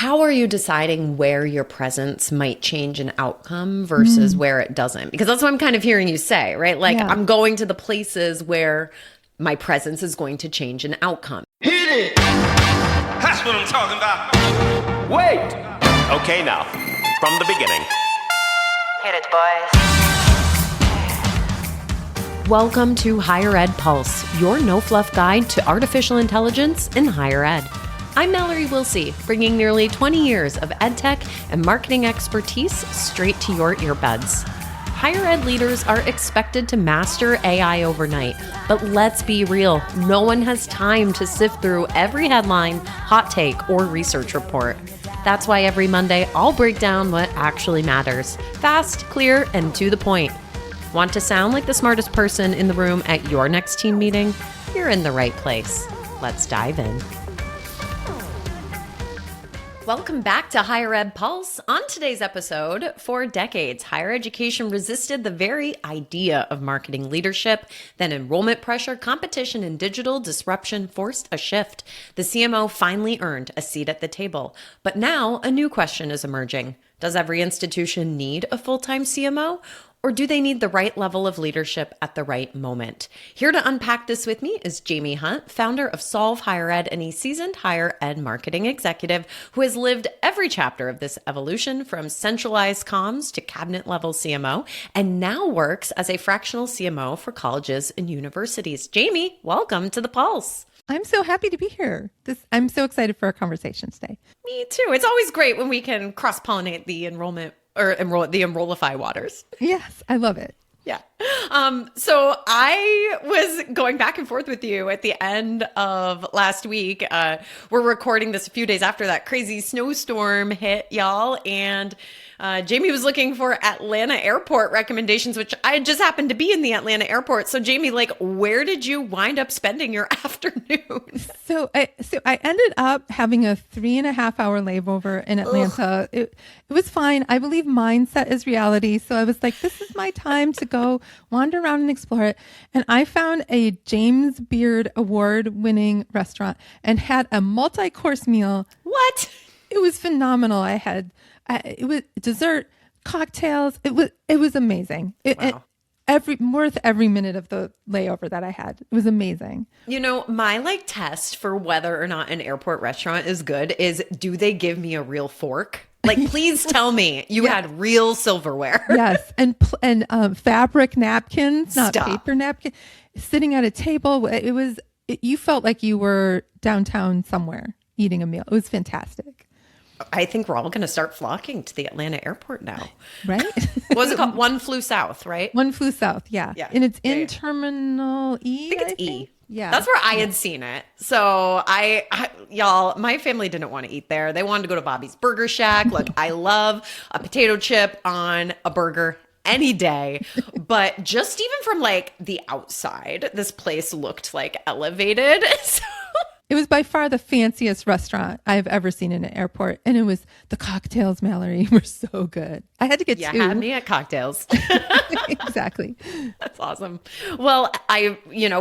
how are you deciding where your presence might change an outcome versus where it doesn't? Because that's what I'm kind of hearing you say, right? Like I'm going to the places where my presence is going to change an outcome. Hit it! That's what I'm talking about. Wait! Okay, now, from the beginning. Hit it, boys. Welcome to Higher Ed Pulse, your no-fluff guide to artificial intelligence in higher ed. I'm Mallory Willsea, bringing nearly 20 years of edtech and marketing expertise straight to your earbuds. Higher ed leaders are expected to master AI overnight, but let's be real, no one has time to sift through every headline, hot take, or research report. That's why every Monday, I'll break down what actually matters. Fast, clear, and to the point. Want to sound like the smartest person in the room at your next team meeting? You're in the right place. Let's dive in. Welcome back to Higher Ed Pulse. On today's episode, for decades, higher education resisted the very idea of marketing leadership. Then enrollment pressure, competition, and digital disruption forced a shift. The CMO finally earned a seat at the table. But now a new question is emerging. Does every institution need a full-time CMO? Or do they need the right level of leadership at the right moment? Here to unpack this with me is Jaime Hunt, founder of Solve Higher Ed and a seasoned higher ed marketing executive who has lived every chapter of this evolution from centralized comms to cabinet level CMO and now works as a fractional CMO for colleges and universities. Jaime, welcome to the Pulse. I'm so happy to be here. I'm so excited for our conversation today. Me too. It's always great when we can cross-pollinate the enrollment or the Enrollify waters. Yes, I love it. Yeah. So I was going back and forth with you at the end of last week. We're recording this a few days after that crazy snowstorm hit, y'all. And Jaime was looking for Atlanta airport recommendations, which I just happened to be in the Atlanta airport. So Jaime, like, where did you wind up spending your afternoon? So I ended up having a 3.5-hour layover in Atlanta. It was fine. I believe mindset is reality. So I was like, this is my time to go wander around and explore it. And I found a James Beard award-winning restaurant and had a multi-course meal. What? It was phenomenal. It was dessert, cocktails. It was amazing. Wow. Worth every minute of the layover that I had. It was amazing. You know, my test for whether or not an airport restaurant is good is, do they give me a real fork? Like, please tell me you had real silverware. Yes, and fabric napkins, not Stop. paper napkins. Sitting at a table, you felt like you were downtown somewhere eating a meal. It was fantastic. I think we're all going to start flocking to the Atlanta airport now. Right? What was it called? One Flew South, right? One Flew South, yeah. And it's in Yeah. Terminal E. I think it's E. Yeah. That's where I had seen it. So y'all, my family didn't want to eat there. They wanted to go to Bobby's Burger Shack. Look, I love a potato chip on a burger any day. But just even from like the outside, this place looked like elevated. So It was by far the fanciest restaurant I've ever seen in an airport. And it was the cocktails, Mallory, were so good. I had to get you two. had me at cocktails. Exactly. That's awesome. Well,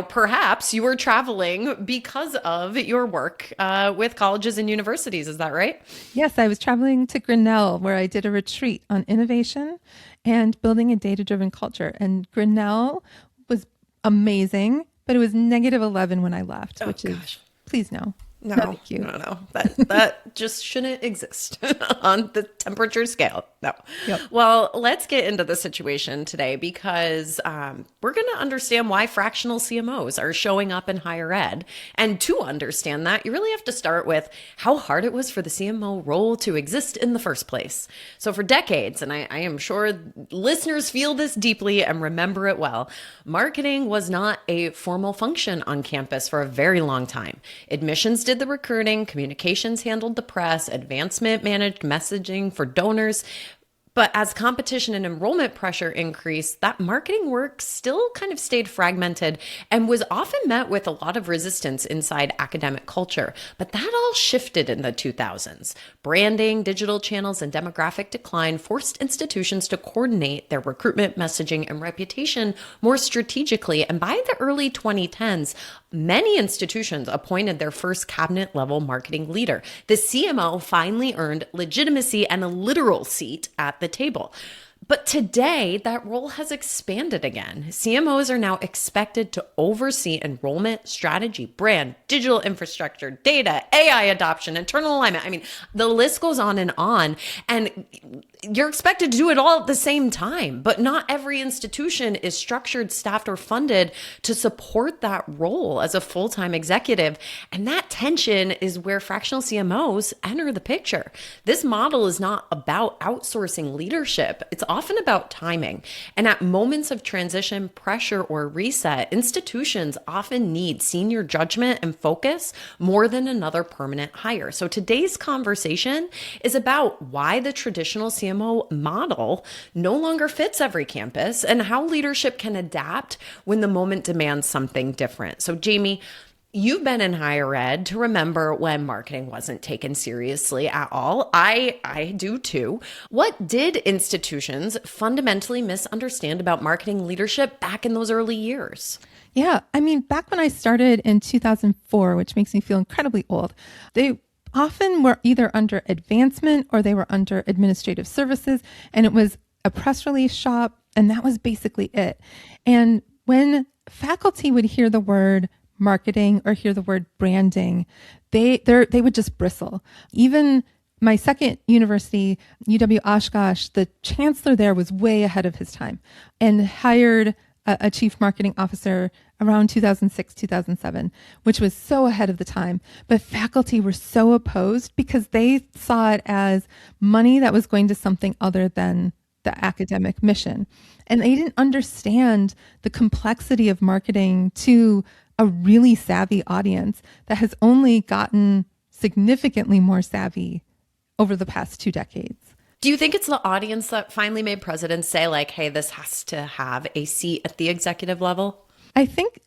perhaps you were traveling because of your work with colleges and universities. Is that right? Yes, I was traveling to Grinnell where I did a retreat on innovation and building a data-driven culture. And Grinnell was amazing, but it was -11 when I left, which is, please no. No, thank you. No. That just shouldn't exist on the temperature scale. No. Yep. Well, let's get into the situation today because we're going to understand why fractional CMOs are showing up in higher ed. And to understand that, you really have to start with how hard it was for the CMO role to exist in the first place. So for decades, and I am sure listeners feel this deeply and remember it well, marketing was not a formal function on campus for a very long time. Admissions did the recruiting, communications handled the press, advancement managed messaging for donors. But as competition and enrollment pressure increased, that marketing work still kind of stayed fragmented and was often met with a lot of resistance inside academic culture. But that all shifted in the 2000s. Branding, digital channels, and demographic decline forced institutions to coordinate their recruitment, messaging, and reputation more strategically. And by the early 2010s, many institutions appointed their first cabinet level marketing leader. The CMO finally earned legitimacy and a literal seat at the table. But today, that role has expanded again. CMOs are now expected to oversee enrollment, strategy, brand, digital infrastructure, data, AI adoption, internal alignment. I mean, the list goes on. And you're expected to do it all at the same time. But not every institution is structured, staffed, or funded to support that role as a full-time executive. And that tension is where fractional CMOs enter the picture. This model is not about outsourcing leadership. It's often about timing. And at moments of transition, pressure, or reset, institutions often need senior judgment and focus more than another permanent hire. So today's conversation is about why the traditional CMO model no longer fits every campus and how leadership can adapt when the moment demands something different. So Jaime, you've been in higher ed to remember when marketing wasn't taken seriously at all. I do too. What did institutions fundamentally misunderstand about marketing leadership back in those early years? Yeah. I mean, back when I started in 2004, which makes me feel incredibly old, they often were either under advancement or they were under administrative services. And it was a press release shop. And that was basically it. And when faculty would hear the word marketing or hear the word branding, they would just bristle. Even my second university, UW Oshkosh, the chancellor there was way ahead of his time and hired a chief marketing officer around 2006, 2007, which was so ahead of the time. But faculty were so opposed because they saw it as money that was going to something other than the academic mission. And they didn't understand the complexity of marketing to a really savvy audience that has only gotten significantly more savvy over the past 2 decades. Do you think it's the audience that finally made presidents say like, hey, this has to have a seat at the executive level? I think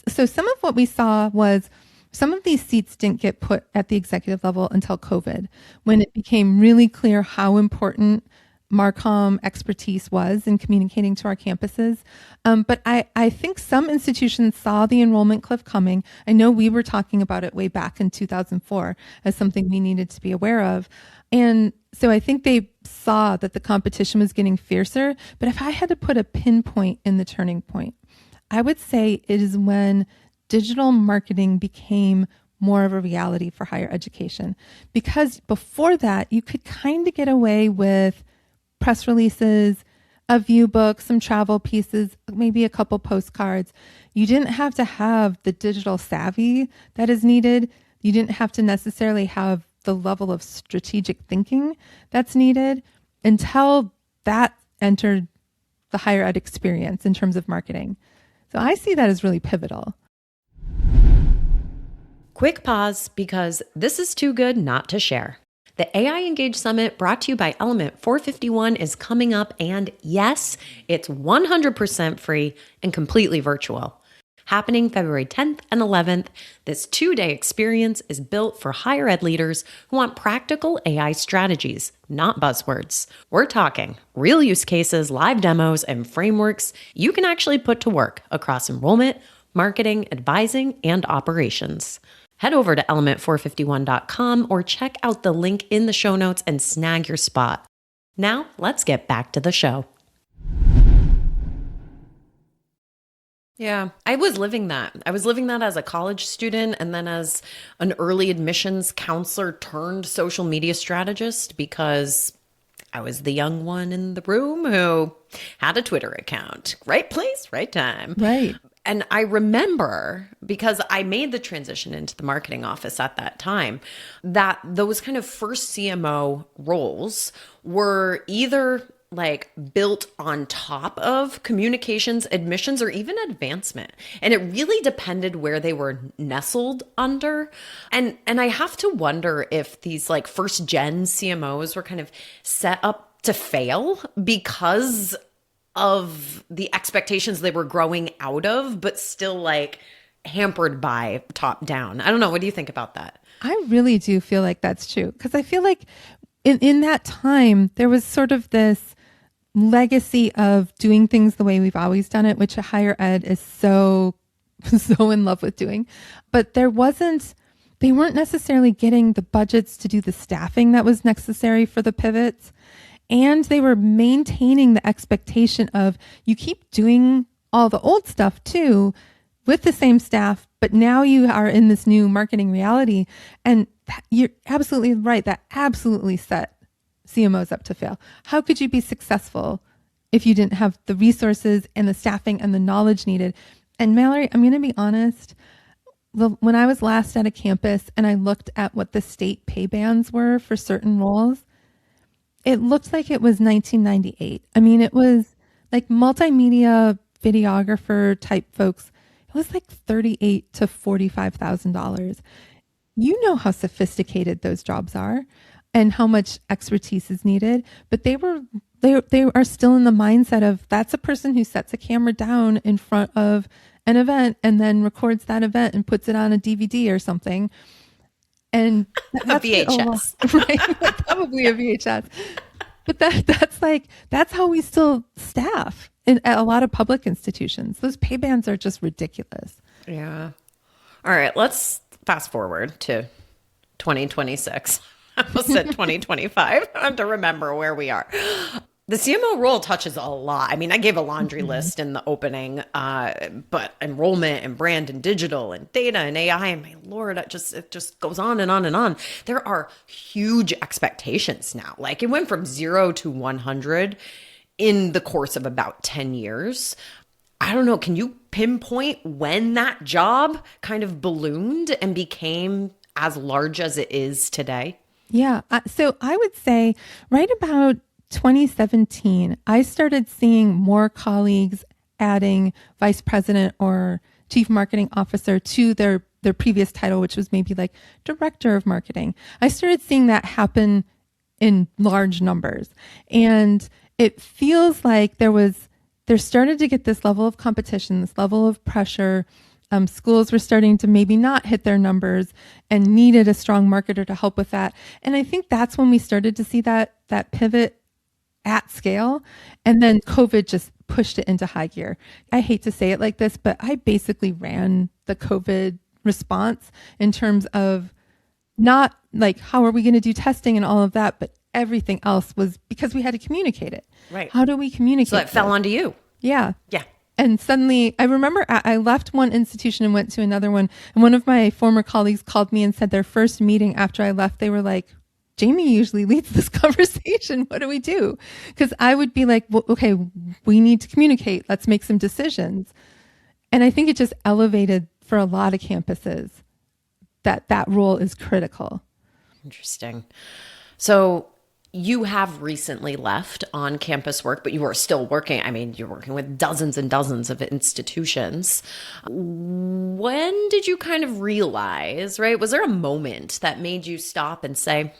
so some of what we saw was some of these seats didn't get put at the executive level until COVID, when it became really clear how important MarCom expertise was in communicating to our campuses. But I think some institutions saw the enrollment cliff coming. I know we were talking about it way back in 2004 as something we needed to be aware of. And so I think they saw that the competition was getting fiercer. But if I had to put a pinpoint in the turning point, I would say it is when digital marketing became more of a reality for higher education. Because before that, you could kind of get away with press releases, a view book, some travel pieces, maybe a couple postcards. You didn't have to have the digital savvy that is needed. You didn't have to necessarily have the level of strategic thinking that's needed until that entered the higher ed experience in terms of marketing. So I see that as really pivotal. Quick pause because this is too good not to share. The AI Engage Summit brought to you by Element 451 is coming up, and yes, it's 100% free and completely virtual. Happening February 10th and 11th, this 2-day experience is built for higher ed leaders who want practical AI strategies, not buzzwords. We're talking real use cases, live demos, and frameworks you can actually put to work across enrollment, marketing, advising, and operations. Head over to element451.com or check out the link in the show notes and snag your spot. Now, let's get back to the show. Yeah, I was living that. I was living that as a college student and then as an early admissions counselor turned social media strategist because I was the young one in the room who had a Twitter account. Right place, right time. Right. And I remember, because I made the transition into the marketing office at that time, that those kind of first CMO roles were either like built on top of communications, admissions, or even advancement. And it really depended where they were nestled under. And I have to wonder if these like first gen CMOs were kind of set up to fail because of the expectations they were growing out of, but still like hampered by top down. I don't know. What do you think about that? I really do feel like that's true. Because I feel like in that time, there was sort of this legacy of doing things the way we've always done it, which higher ed is so so in love with doing. But they weren't necessarily getting the budgets to do the staffing that was necessary for the pivots. And they were maintaining the expectation of you keep doing all the old stuff too with the same staff, but now you are in this new marketing reality. And you're absolutely right. That absolutely set CMOs up to fail. How could you be successful if you didn't have the resources and the staffing and the knowledge needed? And Mallory, I'm going to be honest. When I was last at a campus and I looked at what the state pay bands were for certain roles, it looked like it was 1998. I mean, it was like multimedia videographer type folks. It was like $38,000 to $45,000. You know how sophisticated those jobs are and how much expertise is needed. But they are still in the mindset of that's a person who sets a camera down in front of an event and then records that event and puts it on a DVD or something. And a VHS. Right? Probably a VHS. But that's how we still staff at a lot of public institutions. Those pay bands are just ridiculous. Yeah. All right, let's fast forward to 2026. I almost said 2025. I have to remember where we are. The CMO role touches a lot. I mean, I gave a laundry list in the opening, but enrollment and brand and digital and data and AI, and my Lord, it just goes on and on and on. There are huge expectations now. Like it went from 0 to 100 in the course of about 10 years. I don't know. Can you pinpoint when that job kind of ballooned and became as large as it is today? Yeah. So I would say right about 2017, I started seeing more colleagues adding vice president or chief marketing officer to their previous title, which was maybe like director of marketing. I started seeing that happen in large numbers. And it feels like there started to get this level of competition, this level of pressure. Schools were starting to maybe not hit their numbers and needed a strong marketer to help with that. And I think that's when we started to see that pivot at scale. And then COVID just pushed it into high gear. I hate to say it like this, but I basically ran the COVID response in terms of not like, how are we going to do testing and all of that, but everything else was because we had to communicate it. Right. How do we communicate? So that fell onto you. Yeah. Yeah. And suddenly I remember I left one institution and went to another one. And one of my former colleagues called me and said their first meeting after I left, they were like, Jaime usually leads this conversation. What do we do? Because I would be like, well, okay, we need to communicate. Let's make some decisions. And I think it just elevated for a lot of campuses that role is critical. Interesting. So you have recently left on-campus work, but you are still working. I mean, you're working with dozens and dozens of institutions. When did you kind of realize, right? Was there a moment that made you stop and say,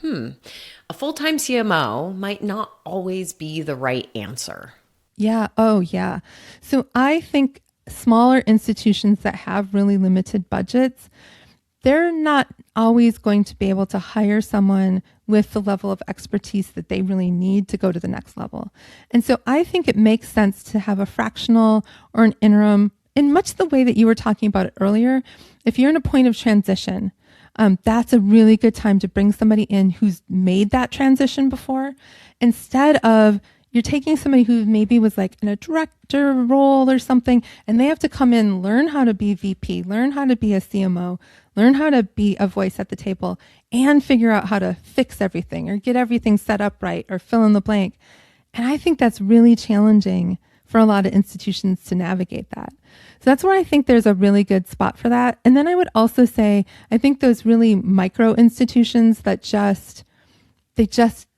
a full-time CMO might not always be the right answer? Yeah. Oh, yeah. So I think smaller institutions that have really limited budgets, they're not always going to be able to hire someone with the level of expertise that they really need to go to the next level. And so I think it makes sense to have a fractional or an interim in much the way that you were talking about it earlier. If you're in a point of transition, that's a really good time to bring somebody in who's made that transition before, instead of you're taking somebody who maybe was like in a director role or something, and they have to come in, learn how to be VP, learn how to be a CMO, learn how to be a voice at the table, and figure out how to fix everything or get everything set up right or fill in the blank. And I think that's really challenging for a lot of institutions to navigate that. So that's where I think there's a really good spot for that. And then I would also say, I think those really micro institutions that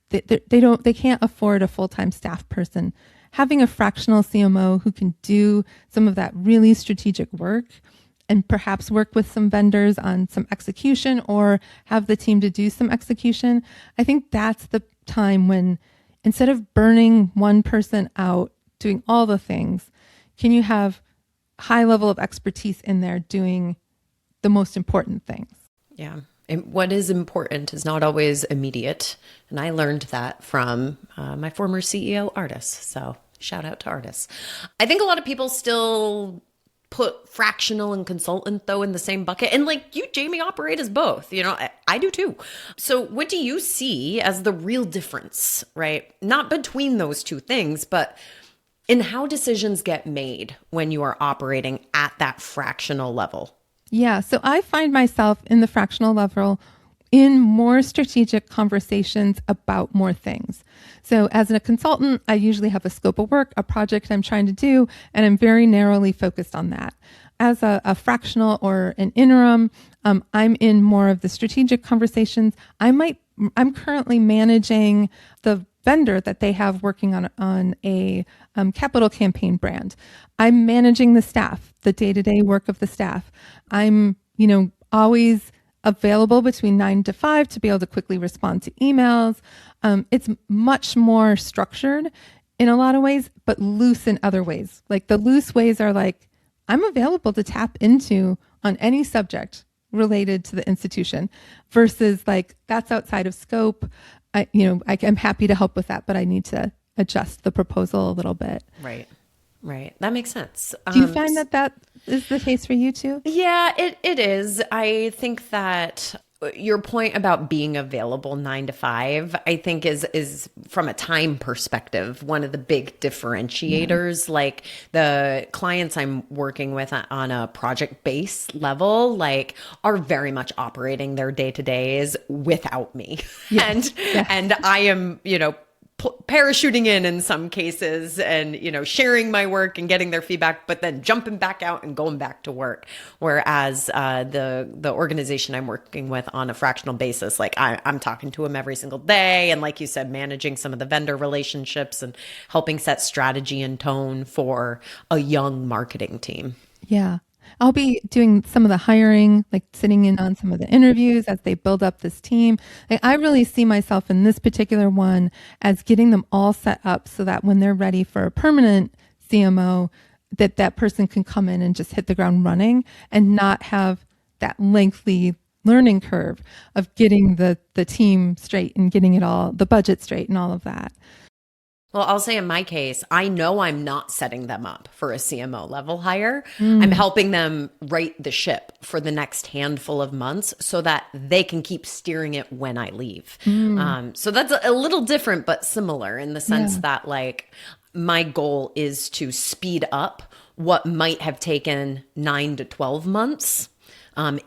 they can't afford a full-time staff person. Having a fractional CMO who can do some of that really strategic work and perhaps work with some vendors on some execution or have the team to do some execution. I think that's the time when, instead of burning one person out doing all the things, can you have high level of expertise in there doing the most important things? Yeah. And what is important is not always immediate. And I learned that from my former CEO, Artis. So shout out to Artis. I think a lot of people still put fractional and consultant though in the same bucket? And like you, Jamie, operate as both. I do too. So what do you see as the real difference, right? Not between those two things, but in how decisions get made when you are operating at that fractional level? Yeah. So I find myself in the fractional level in more strategic conversations about more things. So as a consultant, I usually have a scope of work, a project I'm trying to do, and I'm very narrowly focused on that. As a fractional or an interim, I'm in more of the strategic conversations. I'm currently managing the vendor that they have working on a capital campaign brand. I'm managing the staff, the day-to-day work of the staff. I'm, always available between 9 to 5 to be able to quickly respond to emails. It's much more structured in a lot of ways, but loose in other ways. Like the loose ways are like, I'm available to tap into on any subject related to the institution versus like that's outside of scope. I'm happy to help with that, but I need to adjust the proposal a little bit. Right. That makes sense. Do you find that is the case for you too? Yeah, it is. I think that your point about being available 9 to 5, I think is from a time perspective, one of the big differentiators. Like the clients I'm working with on a project base level, like are very much operating their day-to-days without me. Yes. And I am, parachuting in some cases and, sharing my work and getting their feedback, but then jumping back out and going back to work. Whereas the organization I'm working with on a fractional basis, like I'm talking to them every single day. And like you said, managing some of the vendor relationships and helping set strategy and tone for a young marketing team. Yeah. I'll be doing some of the hiring, like sitting in on some of the interviews as they build up this team. Like, I really see myself in this particular one as getting them all set up so that when they're ready for a permanent CMO, that person can come in and just hit the ground running and not have that lengthy learning curve of getting the team straight and getting it all, the budget straight and all of that. Well, I'll say in my case, I know I'm not setting them up for a CMO level hire. I'm helping them right the ship for the next handful of months so that they can keep steering it when I leave. So that's a little different, but similar in the sense that like my goal is to speed up what might have taken 9 to 12 months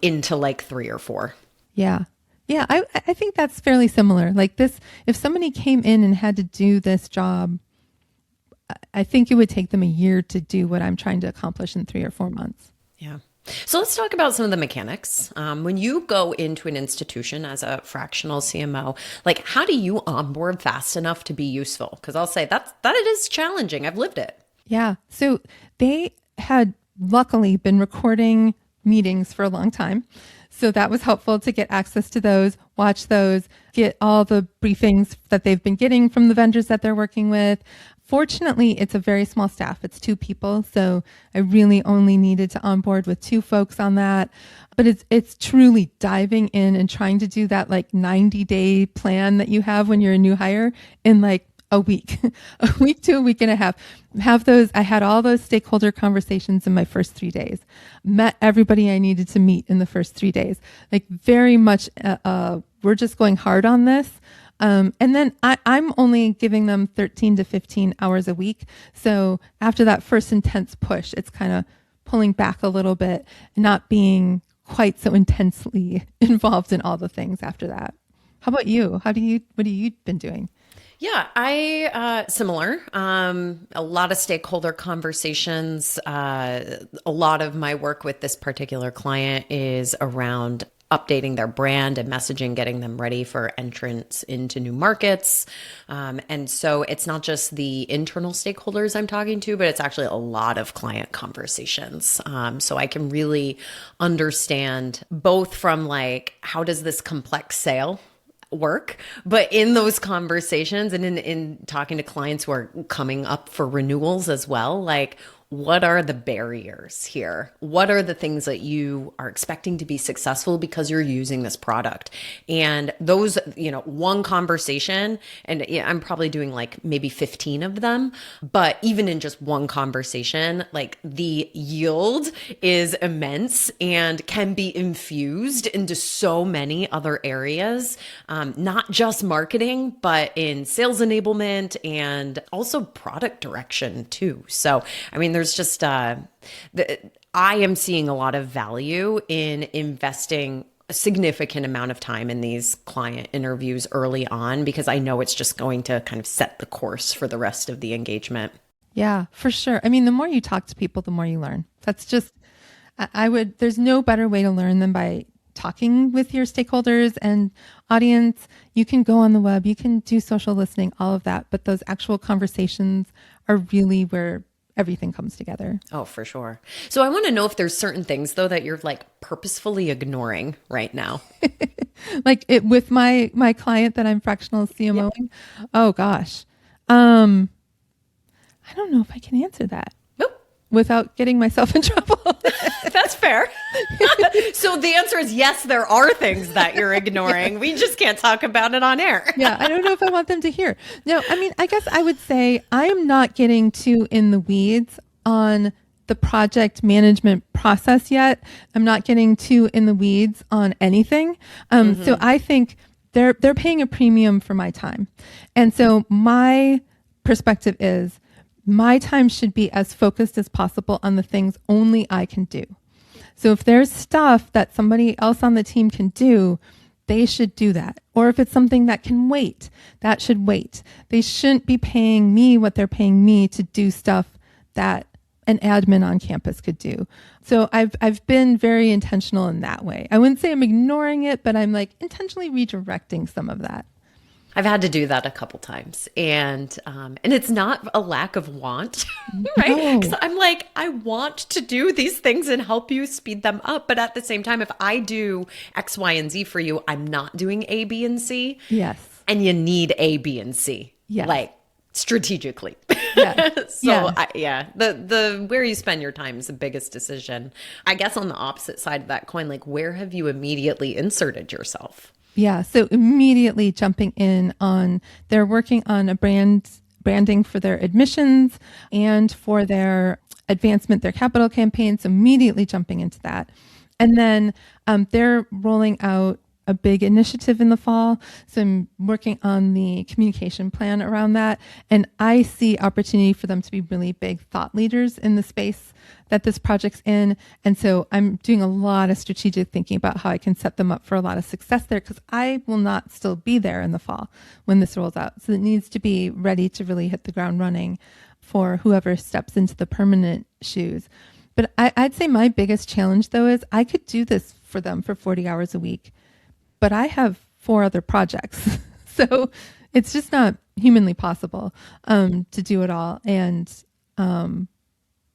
into like 3 or 4. Yeah. Yeah, I think that's fairly similar. Like this, if somebody came in and had to do this job, I think it would take them a year to do what I'm trying to accomplish in 3 or 4 months. Yeah. So let's talk about some of the mechanics. When you go into an institution as a fractional CMO, like how do you onboard fast enough to be useful? Because I'll say that it is challenging. I've lived it. Yeah. So they had luckily been recording meetings for a long time. So that was helpful to get access to those, watch those, get all the briefings that they've been getting from the vendors that they're working with. Fortunately, it's a very small staff. It's 2 people. So I really only needed to onboard with 2 folks on that. But it's truly diving in and trying to do that like 90-day plan that you have when you're a new hire in like a week, a week to a week and a half. I had all those stakeholder conversations in my first 3 days, met everybody I needed to meet in the first 3 days, like very much, we're just going hard on this. And then I'm only giving them 13 to 15 hours a week. So after that first intense push, it's kind of pulling back a little bit, not being quite so intensely involved in all the things after that. How about you? What have you been doing? Yeah, I similar. A lot of stakeholder conversations. A lot of my work with this particular client is around updating their brand and messaging, getting them ready for entrance into new markets. And so it's not just the internal stakeholders I'm talking to, but it's actually a lot of client conversations. So I can really understand both from like, how does this complex sale work, but in those conversations and in talking to clients who are coming up for renewals as well, like what are the barriers here? What are the things that you are expecting to be successful because you're using this product? And those, one conversation, and I'm probably doing like maybe 15 of them, but even in just one conversation, like the yield is immense and can be infused into so many other areas, not just marketing, but in sales enablement and also product direction too. So, I mean, there's just, I am seeing a lot of value in investing a significant amount of time in these client interviews early on, because I know it's just going to kind of set the course for the rest of the engagement. Yeah, for sure. I mean, the more you talk to people, the more you learn. That's just, there's no better way to learn than by talking with your stakeholders and audience. You can go on the web, you can do social listening, all of that. But those actual conversations are really where everything comes together. Oh, for sure. So I want to know if there's certain things though that you're like purposefully ignoring right now. Like with my client that I'm fractional CMOing. Yeah. Oh gosh. I don't know if I can answer that. Nope. Without getting myself in trouble. That's fair. So the answer is yes, there are things that you're ignoring. We just can't talk about it on air. Yeah, I don't know if I want them to hear. No, I mean, I guess I would say I am not getting too in the weeds on the project management process yet. I'm not getting too in the weeds on anything. So I think they're paying a premium for my time. And so my perspective is my time should be as focused as possible on the things only I can do. So if there's stuff that somebody else on the team can do, they should do that. Or if it's something that can wait, that should wait. They shouldn't be paying me what they're paying me to do stuff that an admin on campus could do. So I've been very intentional in that way. I wouldn't say I'm ignoring it, but I'm like intentionally redirecting some of that. I've had to do that a couple times, and it's not a lack of want, right? Because I'm like, I want to do these things and help you speed them up, but at the same time, if I do X, Y, and Z for you, I'm not doing A, B, and C. Yes, and you need A, B, and C. Yes. Like strategically. Yes. So the where you spend your time is the biggest decision. I guess on the opposite side of that coin, like where have you immediately inserted yourself? Yeah. So immediately jumping in on, they're working on a branding for their admissions and for their advancement, their capital campaign. So immediately jumping into that. And then they're rolling out a big initiative in the fall. So I'm working on the communication plan around that. And I see opportunity for them to be really big thought leaders in the space that this project's in. And so I'm doing a lot of strategic thinking about how I can set them up for a lot of success there, because I will not still be there in the fall when this rolls out. So it needs to be ready to really hit the ground running for whoever steps into the permanent shoes. But I'd say my biggest challenge though is I could do this for them for 40 hours a week, but I have 4 other projects. So it's just not humanly possible to do it all. And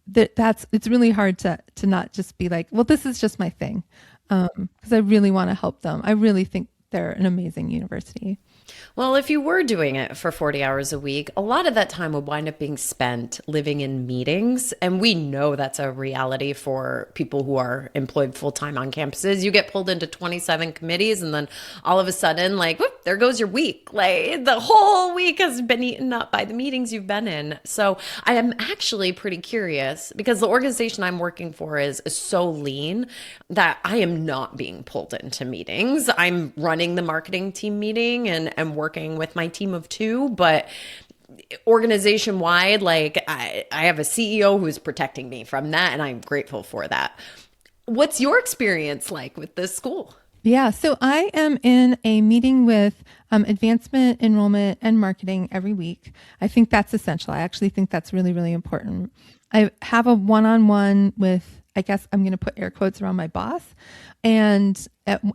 it's really hard to not just be like, well, this is just my thing. Because I really want to help them. I really think they're an amazing university. Well, if you were doing it for 40 hours a week, a lot of that time would wind up being spent living in meetings. And we know that's a reality for people who are employed full-time on campuses. You get pulled into 27 committees and then all of a sudden, like, whoop, there goes your week. Like the whole week has been eaten up by the meetings you've been in. So I am actually pretty curious because the organization I'm working for is so lean that I am not being pulled into meetings. I'm running the marketing team meeting and working with my team of 2, but organization wide, like I have a CEO who's protecting me from that, and I'm grateful for that. What's your experience like with this school? Yeah, so I am in a meeting with advancement, enrollment, and marketing every week. I think that's essential. I actually think that's really, really important. I have a one-on-one with, I guess I'm going to put air quotes around my boss, and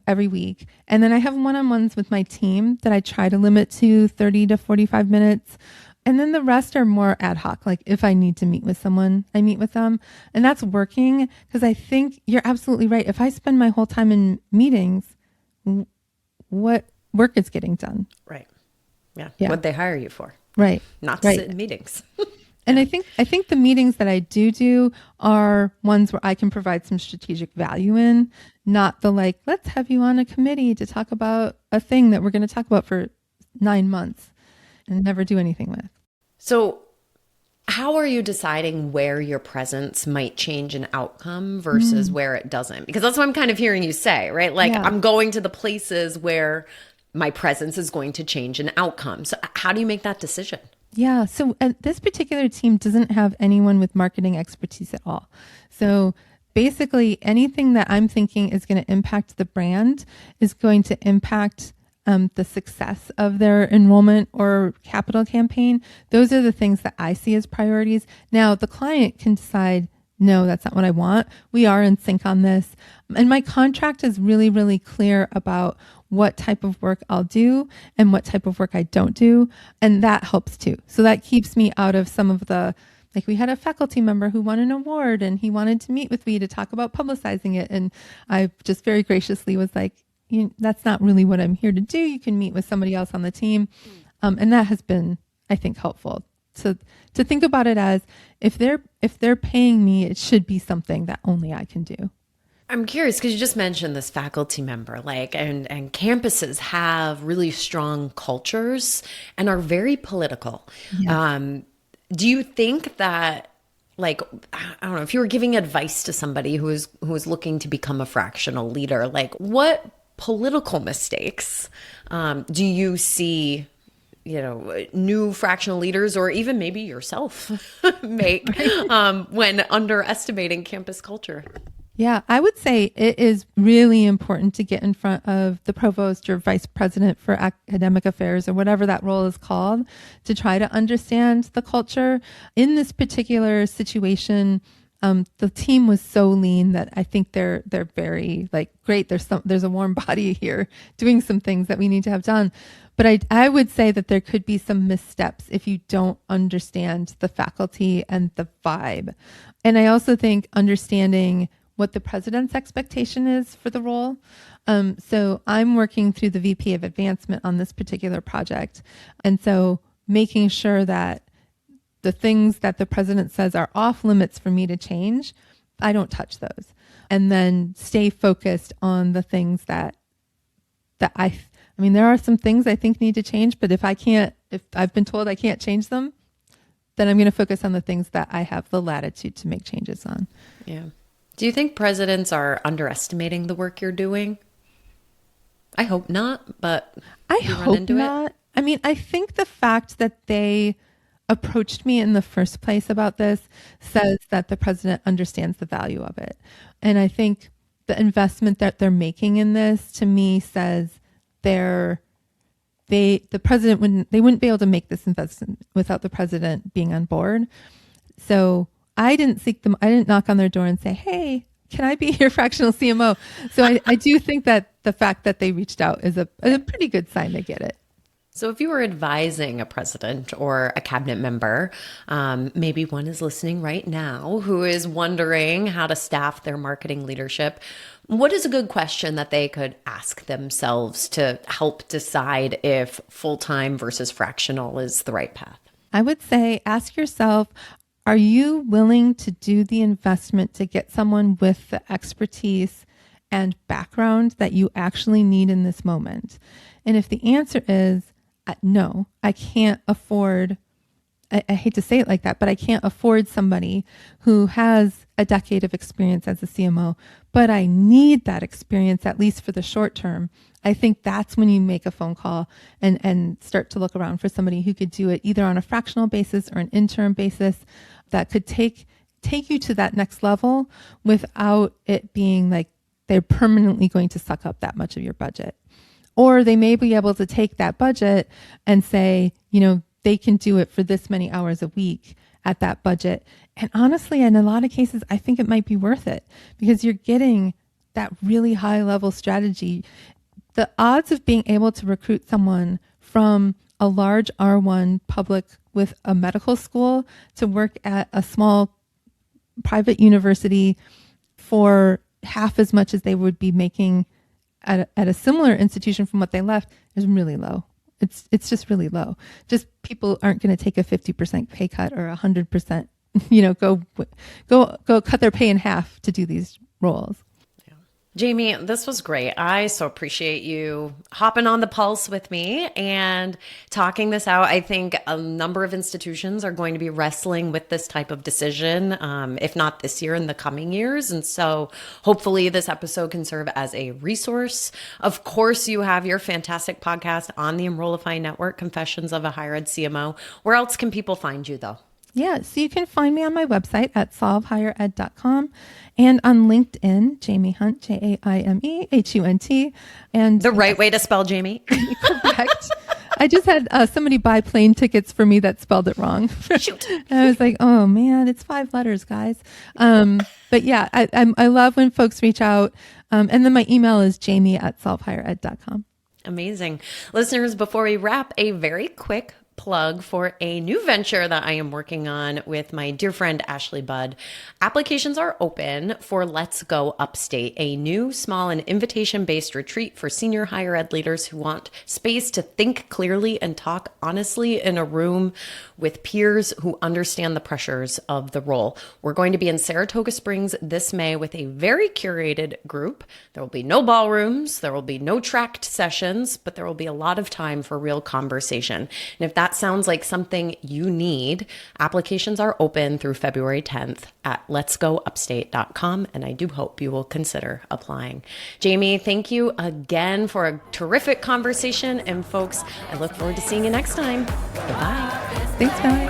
every week. And then I have one-on-ones with my team that I try to limit to 30 to 45 minutes. And then the rest are more ad hoc. Like if I need to meet with someone, I meet with them. And that's working because I think you're absolutely right. If I spend my whole time in meetings, what work is getting done? Right. Yeah. What'd they hire you for? Right. Not to sit in meetings. And I think the meetings that I do are ones where I can provide some strategic value in, not the like, let's have you on a committee to talk about a thing that we're going to talk about for 9 months and never do anything with. So how are you deciding where your presence might change an outcome versus where it doesn't? Because that's what I'm kind of hearing you say, right? Like I'm going to the places where my presence is going to change an outcome. So how do you make that decision? Yeah. So this particular team doesn't have anyone with marketing expertise at all. So basically anything that I'm thinking is going to impact the brand is going to impact the success of their enrollment or capital campaign. Those are the things that I see as priorities. Now, the client can decide, no, that's not what I want. We are in sync on this. And my contract is really, really clear about what type of work I'll do and what type of work I don't do. And that helps too. So that keeps me out of some of the, like we had a faculty member who won an award and he wanted to meet with me to talk about publicizing it. And I just very graciously was like, that's not really what I'm here to do. You can meet with somebody else on the team. And that has been, I think, helpful. So to think about it as if they're paying me, it should be something that only I can do. I'm curious because you just mentioned this faculty member, like, and campuses have really strong cultures and are very political. Yes. Do you think that, like, I don't know, if you were giving advice to somebody who is looking to become a fractional leader, like what political mistakes do you see, new fractional leaders or even maybe yourself make when underestimating campus culture? Yeah, I would say it is really important to get in front of the provost or vice president for academic affairs or whatever that role is called to try to understand the culture. In this particular situation, the team was so lean that I think they're very great. There's a warm body here doing some things that we need to have done. But I would say that there could be some missteps if you don't understand the faculty and the vibe. And I also think understanding what the president's expectation is for the role. So I'm working through the VP of advancement on this particular project. And so making sure that the things that the president says are off limits for me to change, I don't touch those. And then stay focused on the things that I mean, there are some things I think need to change, but if I've been told I can't change them, then I'm going to focus on the things that I have the latitude to make changes on. Yeah. Do you think presidents are underestimating the work you're doing? I hope not, but I hope not. I mean, I think the fact that they approached me in the first place about this says that the president understands the value of it. And I think the investment that they're making in this to me says the president wouldn't be able to make this investment without the president being on board. So I didn't seek them. I didn't knock on their door and say, hey, can I be your fractional CMO? So I do think that the fact that they reached out is a pretty good sign they get it. So if you were advising a president or a cabinet member, maybe one is listening right now who is wondering how to staff their marketing leadership, what is a good question that they could ask themselves to help decide if full-time versus fractional is the right path? I would say ask yourself, are you willing to do the investment to get someone with the expertise and background that you actually need in this moment? And if the answer is no, I can't afford, I hate to say it like that, but I can't afford somebody who has a decade of experience as a CMO, but I need that experience at least for the short term. I think that's when you make a phone call and start to look around for somebody who could do it either on a fractional basis or an interim basis that could take you to that next level without it being like they're permanently going to suck up that much of your budget. Or they may be able to take that budget and say, they can do it for this many hours a week at that budget. And honestly, in a lot of cases, I think it might be worth it because you're getting that really high level strategy. The odds of being able to recruit someone from a large R1 public with a medical school to work at a small private university for half as much as they would be making at a similar institution from what they left is really low. It's just really low. Just people aren't going to take a 50% pay cut or 100%, go cut their pay in half to do these roles. Jaime, this was great. I so appreciate you hopping on the pulse with me and talking this out. I think a number of institutions are going to be wrestling with this type of decision, if not this year, in the coming years. And so hopefully this episode can serve as a resource. Of course, you have your fantastic podcast on the Enrollify Network, Confessions of a Higher Ed CMO. Where else can people find you, though? Yeah, so you can find me on my website at solvehighered.com and on LinkedIn, Jaime Hunt, JaimeHunt. And the right way to spell Jaime. Correct. I just had somebody buy plane tickets for me that spelled it wrong. Shoot. And I was like, oh man, it's 5 letters, guys. But yeah, I love when folks reach out. And then my email is Jaime@solvehighered.com. Amazing. Listeners, before we wrap, a very quick plug for a new venture that I am working on with my dear friend Ashley Budd. Applications are open for Let's Go Upstate, a new, small, and invitation-based retreat for senior higher ed leaders who want space to think clearly and talk honestly in a room with peers who understand the pressures of the role. We're going to be in Saratoga Springs this May with a very curated group. There will be no ballrooms, there will be no tracked sessions, but there will be a lot of time for real conversation. And if that sounds like something you need, applications are open through February 10th at letsgoupstate.com, and I do hope you will consider applying. Jaime, thank you again for a terrific conversation, and folks, I look forward to seeing you next time. Goodbye. Thanks, Mallory.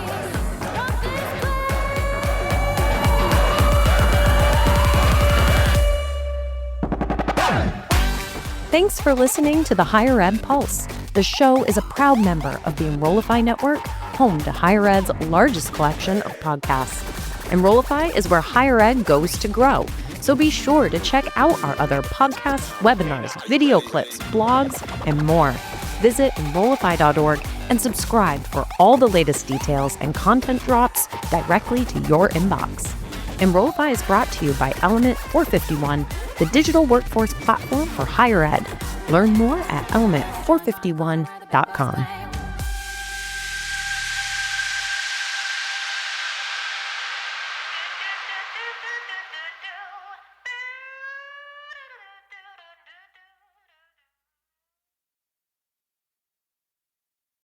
Thanks for listening to the Higher Ed Pulse. The show is a proud member of the Enrollify Network, home to Higher Ed's largest collection of podcasts. Enrollify is where higher ed goes to grow. So be sure to check out our other podcasts, webinars, video clips, blogs, and more. Visit Enrollify.org and subscribe for all the latest details and content drops directly to your inbox. Enrollify is brought to you by Element 451, the digital workforce platform for higher ed. Learn more at element451.com.